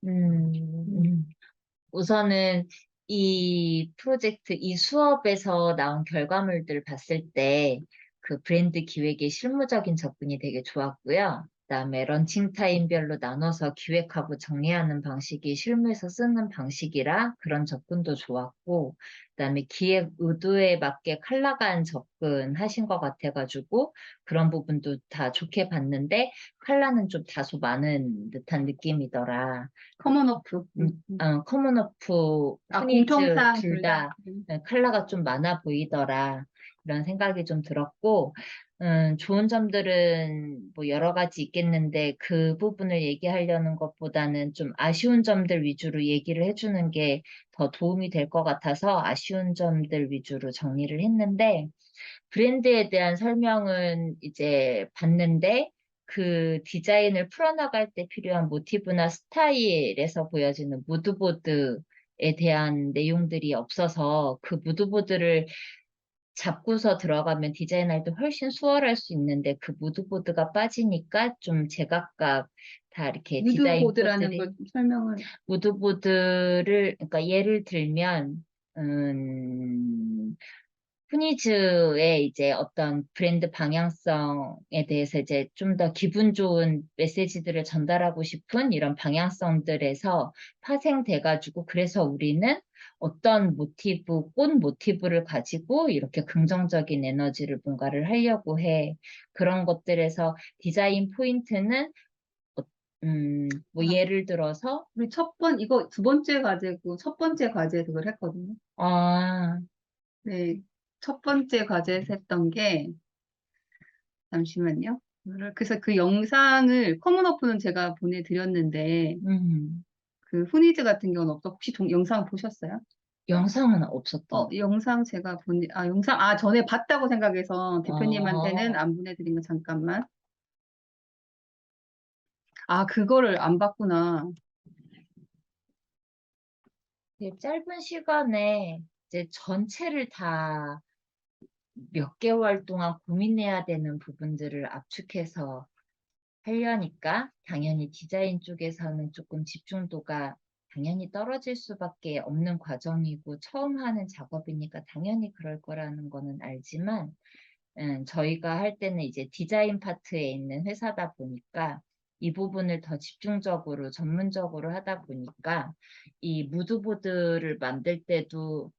음, 음. 우선은 이 프로젝트, 이 수업에서 나온 결과물들을 봤을 때 그 브랜드 기획의 실무적인 접근이 되게 좋았고요. 그다음에 런칭 타임별로 나눠서 기획하고 정리하는 방식이 실무에서 쓰는 방식이라 그런 접근도 좋았고, 그다음에 기획 의도에 맞게 칼라간 접근하신 것 같아가지고 그런 부분도 다 좋게 봤는데 칼라는 좀 다소 많은 듯한 느낌이더라. 커먼오프. 커먼오프, 아, 푸니즈 공통사항 둘 둘 다. 다 컬러가 좀 많아 보이더라. 이런 생각이 좀 들었고, 좋은 점들은 뭐 여러 가지 있겠는데 그 부분을 얘기하려는 것보다는 좀 아쉬운 점들 위주로 얘기를 해주는 게 더 도움이 될 것 같아서 아쉬운 점들 위주로 정리를 했는데, 브랜드에 대한 설명은 이제 봤는데 그 디자인을 풀어나갈 때 필요한 모티브나 스타일에서 보여지는 무드보드에 대한 내용들이 없어서 그 무드보드를 잡고서 들어가면 디자인할 때 훨씬 수월할 수 있는데 그 무드보드가 빠지니까 좀 제각각 다 이렇게 디자인 무드보드라는 포들이 걸 좀 설명을. 무드보드를 그러니까 예를 들면 음, 푸니즈의 이제 어떤 브랜드 방향성에 대해서 이제 좀 더 기분 좋은 메시지들을 전달하고 싶은 이런 방향성들에서 파생돼가지고 그래서 우리는 어떤 모티브, 꽃 모티브를 가지고 이렇게 긍정적인 에너지를 뭔가를 하려고 해. 그런 것들에서 디자인 포인트는 어, 뭐 아, 예를 들어서 우리 이거 두 번째 과제고 첫 번째 과제 그걸 했거든요. 아, 네, 첫 번째 과제에서 했던 게, 잠시만요. 그래서 그 영상을, 커먼오프는 제가 보내드렸는데, 음, 그 후니즈 같은 경우는 혹시 영상 보셨어요? 영상은 없었던 거. 영상 제가 전에 봤다고 생각해서 대표님한테는 어, 안 보내드린 거 잠깐만. 아, 그거를 안 봤구나. 되게 짧은 시간에 이제 전체를 다 몇 개월 동안 고민해야 되는 부분들을 압축해서 하려니까 당연히 디자인 쪽에서는 조금 집중도가 당연히 떨어질 수밖에 없는 과정이고 처음 하는 작업이니까 당연히 그럴 거라는 거는 알지만 저희가 할 때는 이제 디자인 파트에 있는 회사다 보니까 이 부분을 더 집중적으로 전문적으로 하다 보니까 이 무드보드를 만들 때도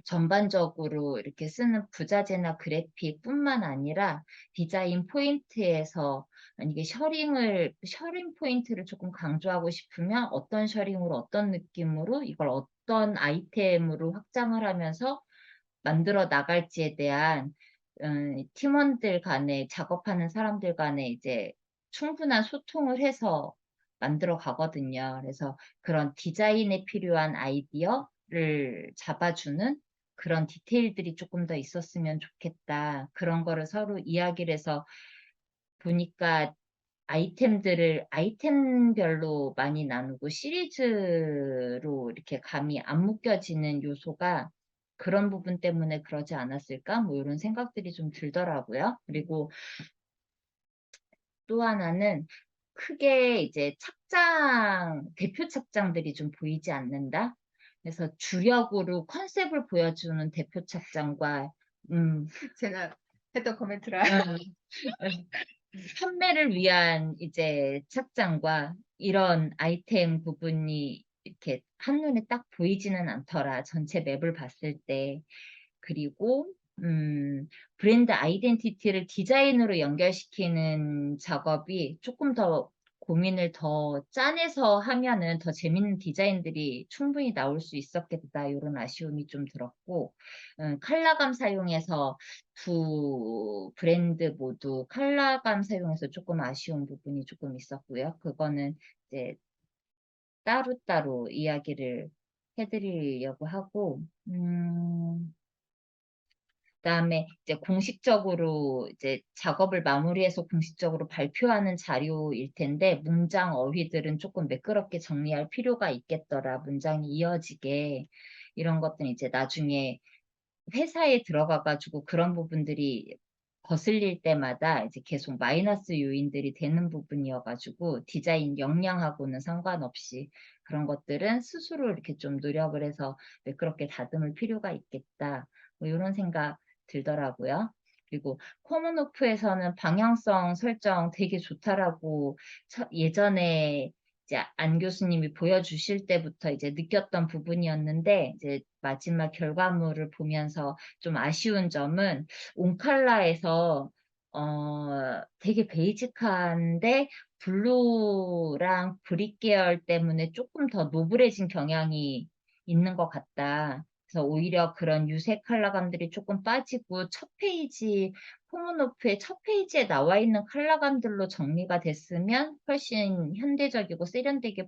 전반적으로 이렇게 쓰는 부자재나 그래픽뿐만 아니라 디자인 포인트에서 만약에 셔링 포인트를 조금 강조하고 싶으면 어떤 셔링으로 어떤 느낌으로 이걸 어떤 아이템으로 확장을 하면서 만들어 나갈지에 대한 팀원들 간에 작업하는 사람들 간에 이제 충분한 소통을 해서 만들어 가거든요. 그래서 그런 디자인에 필요한 아이디어를 잡아주는 그런 디테일들이 조금 더 있었으면 좋겠다. 그런 거를 서로 이야기를 해서 보니까 아이템별로 많이 나누고 시리즈로 이렇게 감이 안 묶여지는 요소가 그런 부분 때문에 그러지 않았을까? 뭐 이런 생각들이 좀 들더라고요. 그리고 또 하나는 크게 이제 대표 착장들이 좀 보이지 않는다. 그래서 주력으로 컨셉을 보여주는 대표 착장과, 음, 제가 했던 코멘트라. 음, 판매를 위한 이제 착장과 이런 아이템 부분이 이렇게 한눈에 딱 보이지는 않더라. 전체 맵을 봤을 때. 그리고, 브랜드 아이덴티티를 디자인으로 연결시키는 작업이 조금 더 고민을 더 짜내서 하면은 더 재밌는 디자인들이 충분히 나올 수 있었겠다. 이런 아쉬움이 좀 들었고, 컬러감 사용해서 두 브랜드 모두 컬러감 사용해서 조금 아쉬운 부분이 조금 있었고요. 그거는 이제 따로따로 이야기를 해드리려고 하고, 그다음에 이제 공식적으로 이제 작업을 마무리해서 공식적으로 발표하는 자료일 텐데 문장 어휘들은 조금 매끄럽게 정리할 필요가 있겠더라. 문장이 이어지게 이런 것들은 이제 나중에 회사에 들어가 가지고 그런 부분들이 거슬릴 때마다 이제 계속 마이너스 요인들이 되는 부분이어가지고 디자인 역량하고는 상관없이 그런 것들은 스스로 이렇게 좀 노력을 해서 매끄럽게 다듬을 필요가 있겠다. 뭐 이런 생각 들더라고요. 그리고 코문오프에서는 방향성 설정 되게 좋다라고 예전에 이제 안 교수님이 보여주실 때부터 이제 느꼈던 부분이었는데 이제 마지막 결과물을 보면서 좀 아쉬운 점은 온칼라에서 되게 베이직한데 블루랑 브릭 계열 때문에 조금 더 노블해진 경향이 있는 것 같다. 그래서 오히려 그런 유색 컬러감들이 조금 빠지고 첫 페이지 포문오프의 첫 페이지에 나와 있는 컬러감들로 정리가 됐으면 훨씬 현대적이고 세련되게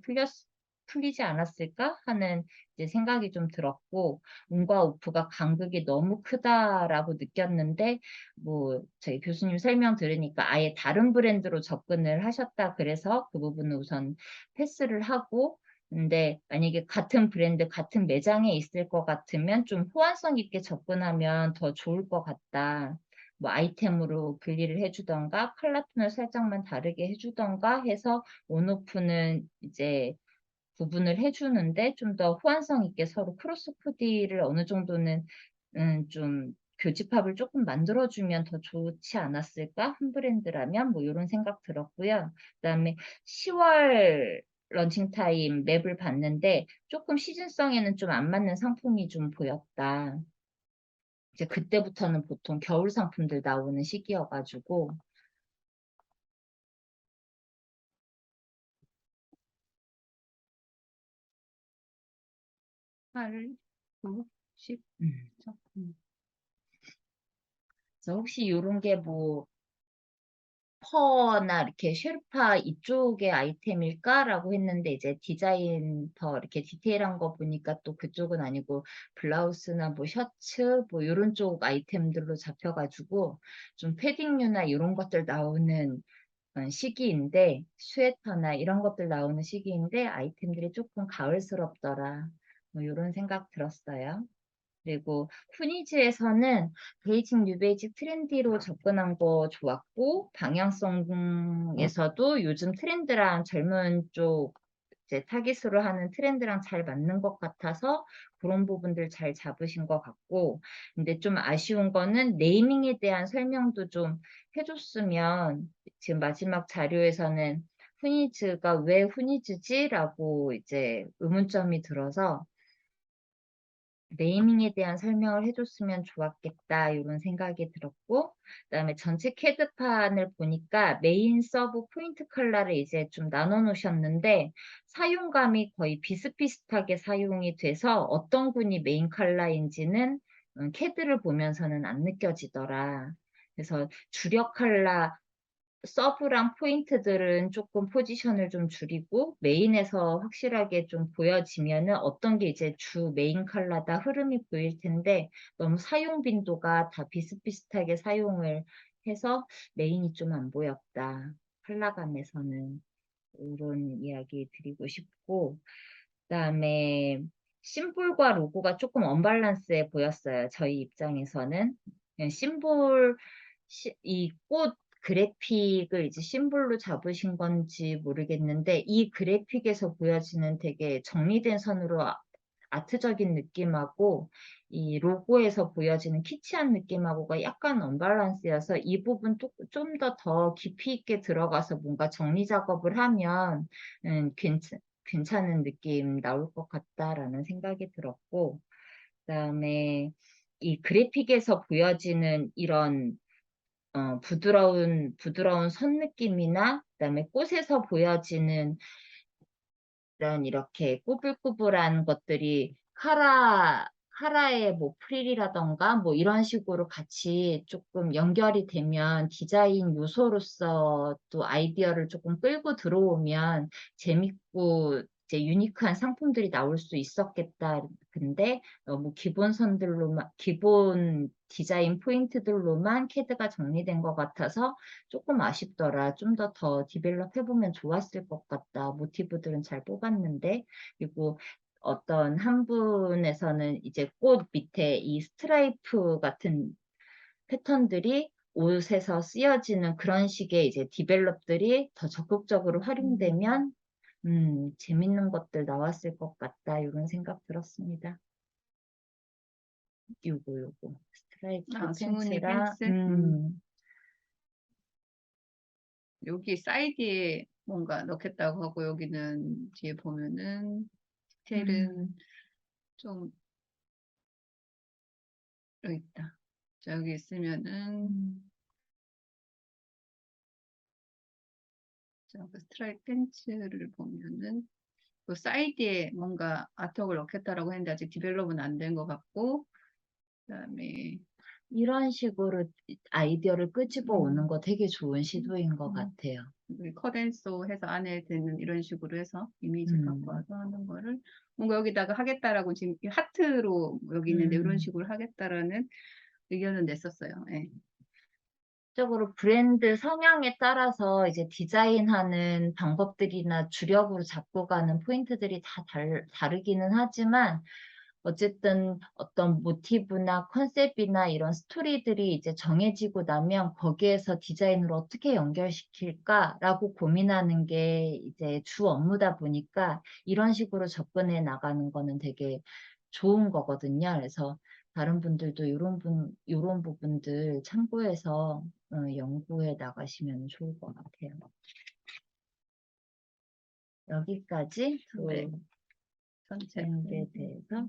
풀리지 않았을까 하는 이제 생각이 좀 들었고 온과 오프가 간극이 너무 크다라고 느꼈는데 뭐 저희 교수님 설명 들으니까 아예 다른 브랜드로 접근을 하셨다 그래서 그 부분은 우선 패스를 하고 근데 만약에 같은 브랜드 같은 매장에 있을 것 같으면 좀 호환성 있게 접근하면 더 좋을 것 같다. 뭐 아이템으로 분리를 해주던가 컬러톤을 살짝만 다르게 해주던가 해서 온오프는 이제 구분을 해주는데 좀 더 호환성 있게 서로 크로스 코디를 어느 정도는 좀 교집합을 조금 만들어주면 더 좋지 않았을까? 한 브랜드라면 뭐 이런 생각 들었고요. 그다음에 10월 런칭 타임 맵을 봤는데 조금 시즌성에는 좀 안 맞는 상품이 좀 보였다. 이제 그때부터는 보통 겨울 상품들 나오는 시기여가지고 8, 9, 10. 그래서 혹시 이런 게뭐 퍼나 이렇게 쉐르파 이쪽의 아이템일까라고 했는데 이제 디자인 더 이렇게 디테일한 거 보니까 또 그쪽은 아니고 블라우스나 뭐 셔츠 뭐 이런 쪽 아이템들로 잡혀가지고 좀 패딩류나 이런 것들 나오는 시기인데 스웨터나 이런 것들 나오는 시기인데 아이템들이 조금 가을스럽더라. 뭐 이런 생각 들었어요. 그리고 후니즈에서는 베이직, 뉴베이직 트렌디로 접근한 거 좋았고 방향성에서도 요즘 트렌드랑 젊은 쪽 이제 타깃으로 하는 트렌드랑 잘 맞는 것 같아서 그런 부분들 잘 잡으신 것 같고 근데 좀 아쉬운 거는 네이밍에 대한 설명도 좀 해줬으면 지금 마지막 자료에서는 후니즈가 왜 후니즈지라고 이제 의문점이 들어서 네이밍에 대한 설명을 해줬으면 좋았겠다 이런 생각이 들었고 그다음에 전체 캐드판을 보니까 메인 서브 포인트 컬러를 이제 좀 나눠 놓으셨는데 사용감이 거의 비슷비슷하게 사용이 돼서 어떤 군이 메인 컬러인지는 캐드를 보면서는 안 느껴지더라. 그래서 주력 컬러 서브랑 포인트들은 조금 포지션을 좀 줄이고 메인에서 확실하게 좀 보여지면은 어떤 게 이제 주 메인 컬러다 흐름이 보일 텐데 너무 사용 빈도가 다 비슷비슷하게 사용을 해서 메인이 좀 안 보였다. 컬러감에서는 이런 이야기 드리고 싶고 그다음에 심볼과 로고가 조금 언밸런스해 보였어요. 저희 입장에서는 심볼 이 꽃 그래픽을 이제 심볼로 잡으신 건지 모르겠는데 이 그래픽에서 보여지는 되게 정리된 선으로 아트적인 느낌하고 이 로고에서 보여지는 키치한 느낌하고가 약간 언밸런스여서 이 부분 좀 더 깊이 있게 들어가서 뭔가 정리 작업을 하면 괜찮은 느낌 나올 것 같다라는 생각이 들었고 그다음에 이 그래픽에서 보여지는 이런 부드러운 선 느낌이나 그다음에 꽃에서 보여지는 이런 이렇게 꾸불꾸불한 것들이 카라의 뭐 프릴이라던가 뭐 이런 식으로 같이 조금 연결이 되면 디자인 요소로서 또 아이디어를 조금 끌고 들어오면 재밌고 이제 유니크한 상품들이 나올 수 있었겠다. 근데 너무 기본 선들로만, 기본 디자인 포인트들로만 캐드가 정리된 것 같아서 조금 아쉽더라. 좀 더 디벨롭 해보면 좋았을 것 같다. 모티브들은 잘 뽑았는데. 그리고 어떤 한 분에서는 이제 꽃 밑에 이 스트라이프 같은 패턴들이 옷에서 쓰여지는 그런 식의 이제 디벨롭들이 더 적극적으로 활용되면 재밌는 것들 나왔을 것 같다. 이런 생각 들었습니다. 요거 스트라이프 스무니 팬츠랑 팬츠. 여기 사이드에 뭔가 넣겠다고 하고 여기는 뒤에 보면은 디테일은 좀 여기 있다. 자, 여기 있으면은 자, 그 스트라이프 팬츠를 보면은 그 사이드에 뭔가 아트웍을 넣겠다라고 했는데 아직 디벨롭은 안 된 것 같고 그다음에 이런 식으로 아이디어를 끄집어 오는 거 되게 좋은 시도인 것 음. 같아요. 여기 커덴소 해서 안에 드는 이런 식으로 해서 이미지 갖고 음. 와서 하는 거를 뭔가 여기다가 하겠다라고 지금 하트로 여기 있는데 이런 식으로 하겠다라는 의견을 냈었어요. 예. 적으로 브랜드 성향에 따라서 이제 디자인하는 방법들이나 주력으로 잡고 가는 포인트들이 다 다르기는 하지만 어쨌든 어떤 모티브나 컨셉이나 이런 스토리들이 이제 정해지고 나면 거기에서 디자인을 어떻게 연결시킬까라고 고민하는 게 이제 주 업무다 보니까 이런 식으로 접근해 나가는 거는 되게 좋은 거거든요. 그래서 다른 분들도 요런 부분들 참고해서 연구해 나가시면 좋을 것 같아요. 여기까지 네. 그 전체 브랜드에 대해서